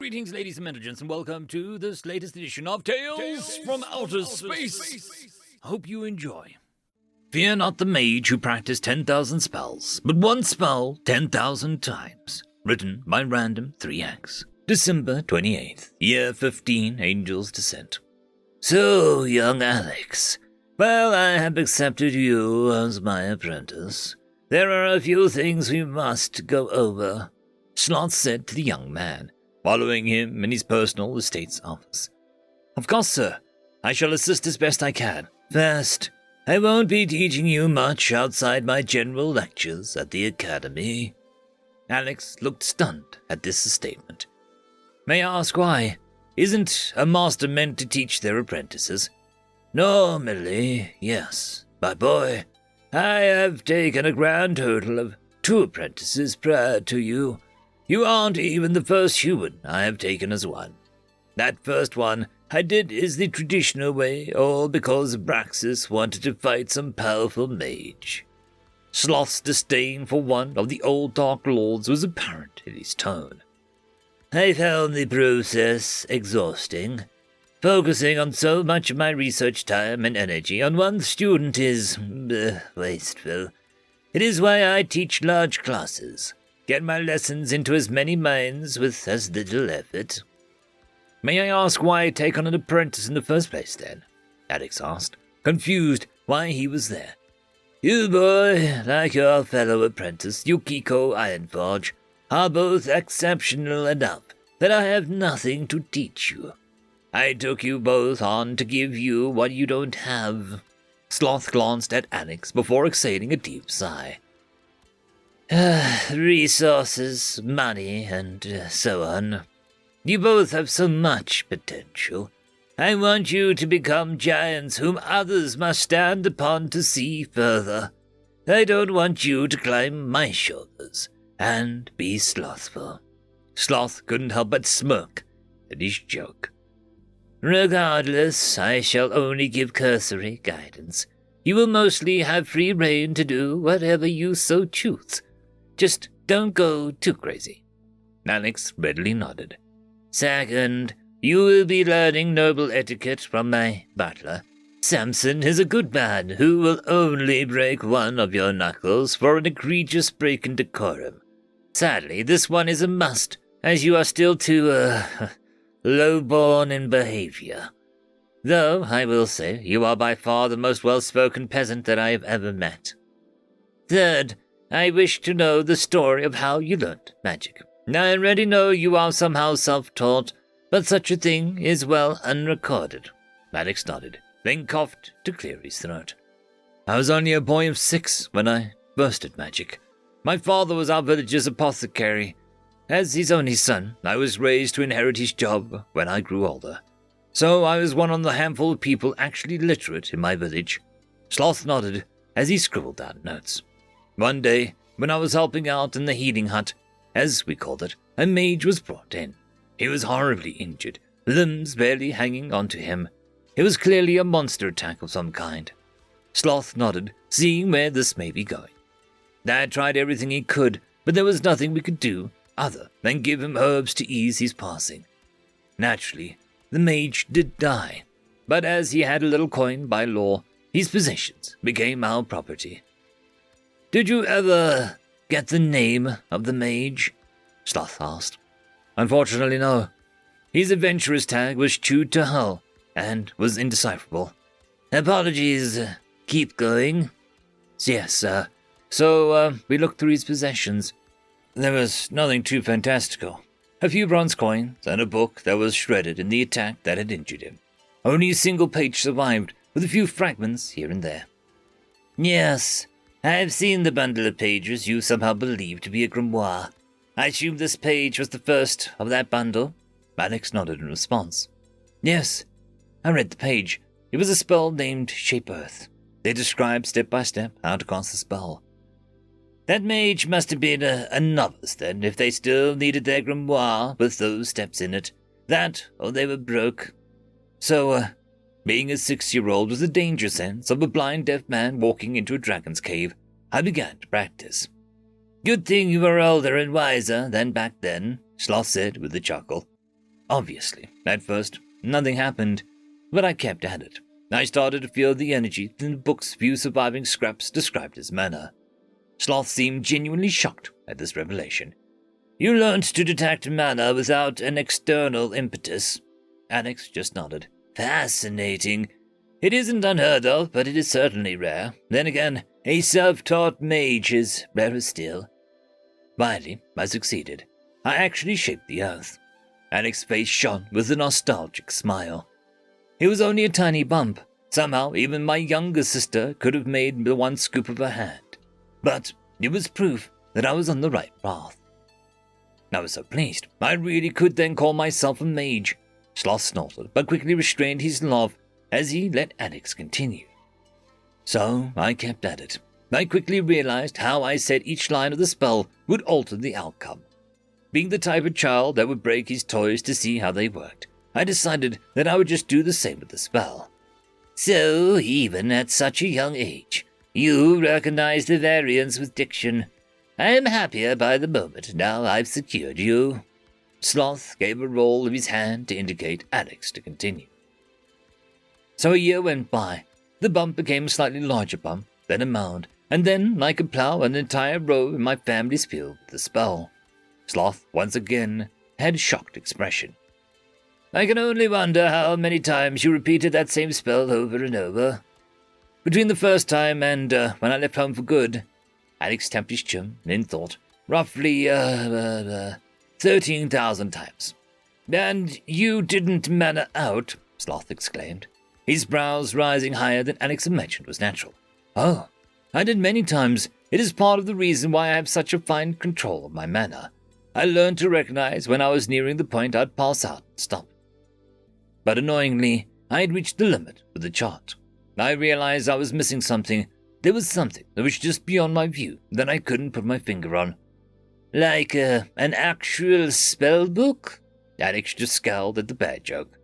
Greetings, ladies and gentlemen, and welcome to this latest edition of Tales from Outer Space. I hope you enjoy. Fear not the mage who practiced 10,000 spells, but one spell 10,000 times. Written by Random 3X. December 28th, year 15, Angel's Descent. So, young Alex, well, I have accepted you as my apprentice. There are a few things we must go over, Sloth said to the young man, following him in his personal estate's office. Of course, sir. I shall assist as best I can. First, I won't be teaching you much outside my general lectures at the academy. Alex looked stunned at this statement. May I ask why? Isn't a master meant to teach their apprentices? Normally, yes, my boy. I have taken a grand total of 2 apprentices prior to you. You aren't even the first human I have taken as one. That first one I did is the traditional way, all because Braxis wanted to fight some powerful mage. Sloth's disdain for one of the old Dark Lords was apparent in his tone. I found the process exhausting. Focusing on so much of my research time and energy on one student is wasteful. It is why I teach large classes. Get my lessons into as many minds with as little effort. May I ask why take on an apprentice in the first place, then? Alex asked, confused why he was there. You, boy, like your fellow apprentice, Yukiko Ironforge, are both exceptional enough that I have nothing to teach you. I took you both on to give you what you don't have. Sloth glanced at Alex before exhaling a deep sigh. Resources, money, and so on. You both have so much potential. I want you to become giants whom others must stand upon to see further. I don't want you to climb my shoulders and be slothful. Sloth couldn't help but smirk at his joke. Regardless, I shall only give cursory guidance. You will mostly have free rein to do whatever you so choose. Just don't go too crazy. Alex readily nodded. Second, you will be learning noble etiquette from my butler. Samson is a good man who will only break one of your knuckles for an egregious break in decorum. Sadly, this one is a must, as you are still too, low-born in behavior. Though, I will say, you are by far the most well-spoken peasant that I have ever met. Third, I wish to know the story of how you learnt magic. I already know you are somehow self-taught, but such a thing is well unrecorded. Alex nodded, then coughed to clear his throat. I was only a boy of 6 when I first at magic. My father was our village's apothecary. As his only son, I was raised to inherit his job when I grew older. So I was one of the handful of people actually literate in my village. Sloth nodded as he scribbled down notes. One day, when I was helping out in the healing hut, as we called it, a mage was brought in. He was horribly injured, limbs barely hanging onto him. It was clearly a monster attack of some kind. Sloth nodded, seeing where this may be going. Dad tried everything he could, but there was nothing we could do other than give him herbs to ease his passing. Naturally, the mage did die, but as he had a little coin by law, his possessions became our property. Did you ever get the name of the mage? Sloth asked. Unfortunately, no. His adventurer's tag was chewed to hull and was indecipherable. Apologies. Keep going. Yes, sir. So, we looked through his possessions. There was nothing too fantastical. A few bronze coins and a book that was shredded in the attack that had injured him. Only a single page survived, with a few fragments here and there. Yes, I've seen the bundle of pages you somehow believe to be a grimoire. I assume this page was the first of that bundle? Alex nodded in response. Yes, I read the page. It was a spell named Shape Earth. They described step by step how to cast the spell. That mage must have been a novice then, if they still needed their grimoire with those steps in it. That, or they were broke. So, being a 6-year-old with a danger sense of a blind deaf man walking into a dragon's cave, I began to practice. Good thing you were older and wiser than back then, Sloth said with a chuckle. Obviously, at first, nothing happened, but I kept at it. I started to feel the energy in the book's few surviving scraps described as mana. Sloth seemed genuinely shocked at this revelation. You learned to detect mana without an external impetus. Alex just nodded. Fascinating. It isn't unheard of, but it is certainly rare. Then again, a self-taught mage is rarer still. Finally, I succeeded. I actually shaped the earth. Alex's face shone with a nostalgic smile. It was only a tiny bump. Somehow, even my younger sister could have made the one scoop of her hand. But it was proof that I was on the right path. I was so pleased, I really could then call myself a mage. Sloth snorted, but quickly restrained his laugh as he let Alex continue. So I kept at it. I quickly realized how I said each line of the spell would alter the outcome. Being the type of child that would break his toys to see how they worked, I decided that I would just do the same with the spell. So, even at such a young age, you recognize the variance with diction. I am happier by the moment now I've secured you. Sloth gave a roll of his hand to indicate Alex to continue. So a year went by. The bump became a slightly larger bump, then a mound, and then, like a plow, an entire row in my family's field with the spell. Sloth, once again, had a shocked expression. I can only wonder how many times you repeated that same spell over and over. Between the first time and when I left home for good, Alex tapped his chin in thought, roughly 13,000 times. And you didn't mana out, Sloth exclaimed, his brows rising higher than Alex imagined was natural. Oh, I did many times. It is part of the reason why I have such a fine control of my mana. I learned to recognize when I was nearing the point I'd pass out and stop. But annoyingly, I had reached the limit with the chart. I realized I was missing something. There was something that was just beyond my view that I couldn't put my finger on. Like an actual spell book? Alex just scowled at the bad joke.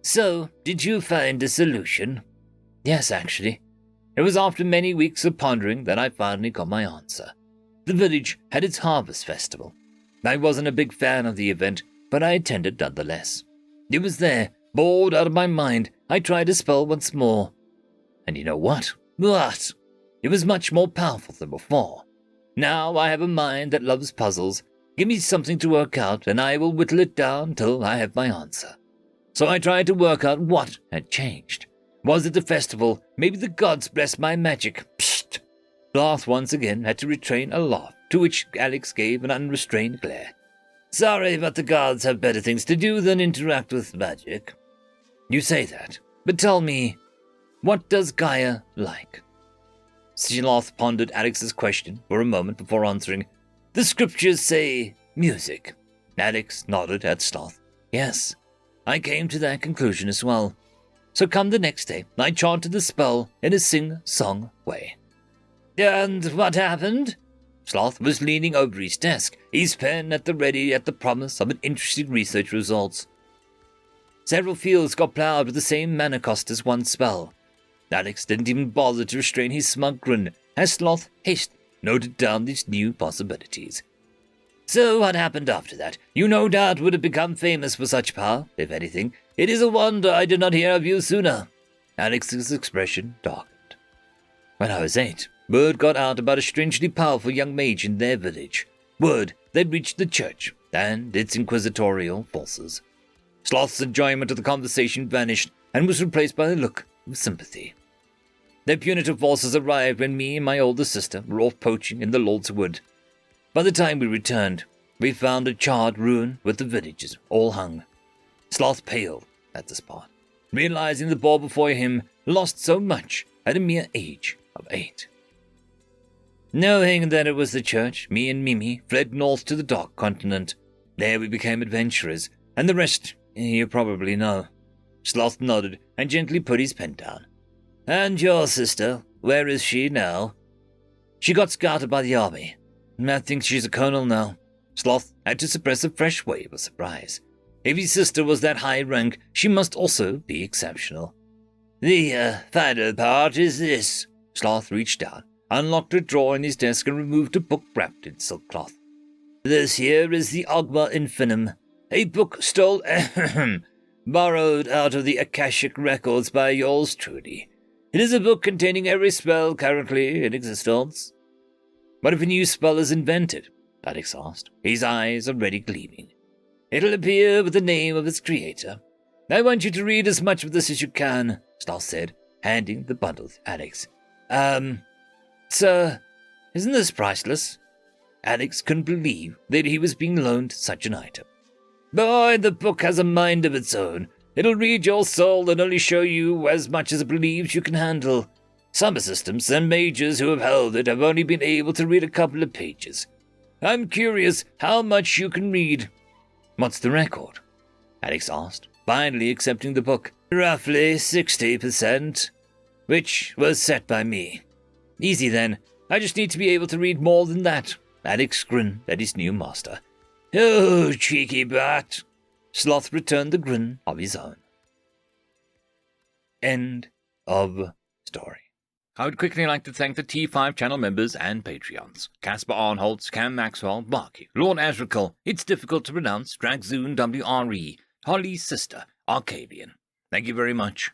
So, did you find a solution? Yes, actually. It was after many weeks of pondering that I finally got my answer. The village had its harvest festival. I wasn't a big fan of the event, but I attended nonetheless. It was there, bored out of my mind, I tried a spell once more. And you know what? What? It was much more powerful than before. Now I have a mind that loves puzzles. Give me something to work out, and I will whittle it down till I have my answer. So I tried to work out what had changed. Was it the festival? Maybe the gods blessed my magic. Psst! Sloth once again had to retrain a laugh, to which Alex gave an unrestrained glare. Sorry, but the gods have better things to do than interact with magic. You say that, but tell me, what does Gaia like? Sloth pondered Alex's question for a moment before answering. The scriptures say music. Alex nodded at Sloth. Yes, I came to that conclusion as well. So come the next day, I chanted the spell in a sing-song way. And what happened? Sloth was leaning over his desk, his pen at the ready at the promise of an interesting research results. Several fields got plowed with the same mana cost as one spell. Alex didn't even bother to restrain his smug grin as Sloth hastily noted down these new possibilities. So what happened after that? You no doubt would have become famous for such power, if anything. It is a wonder I did not hear of you sooner. Alex's expression darkened. When I was 8, word got out about a strangely powerful young mage in their village. Word that reached the church and its inquisitorial forces. Sloth's enjoyment of the conversation vanished and was replaced by a look of sympathy. Their punitive forces arrived when me and my older sister were off poaching in the Lord's Wood. By the time we returned, we found a charred ruin with the villages all hung. Sloth paled at the spot, realizing the boy before him lost so much at a mere age of 8. Knowing that it was the church, me and Mimi fled north to the Dark Continent. There we became adventurers, and the rest you probably know. Sloth nodded and gently put his pen down. And your sister, where is she now? She got scouted by the army. I think she's a colonel now. Sloth had to suppress a fresh wave of surprise. If his sister was that high rank, she must also be exceptional. The final part is this. Sloth reached down, unlocked a drawer in his desk and removed a book wrapped in silk cloth. This here is the Ogma Infinum, A book borrowed out of the Akashic records by yours truly. It is a book containing every spell currently in existence. What if a new spell is invented? Alex asked, his eyes already gleaming. It'll appear with the name of its creator. I want you to read as much of this as you can, Star said, handing the bundle to Alex. Sir, isn't this priceless? Alex couldn't believe that he was being loaned such an item. Boy, the book has a mind of its own. It'll read your soul and only show you as much as it believes you can handle. Some assistants and mages who have held it have only been able to read a couple of pages. I'm curious how much you can read. What's the record? Alex asked, finally accepting the book. Roughly 60%, which was set by me. Easy then. I just need to be able to read more than that. Alex grinned at his new master. Oh, cheeky bat. Sloth returned the grin of his own. End of story. I would quickly like to thank the T5 channel members and Patreons. Caspar Arnholtz, Cam Maxwell, Barky, Lord Azrakal, It's Difficult to Pronounce, Dragzoon WRE, Holly's Sister, Arcavian. Thank you very much.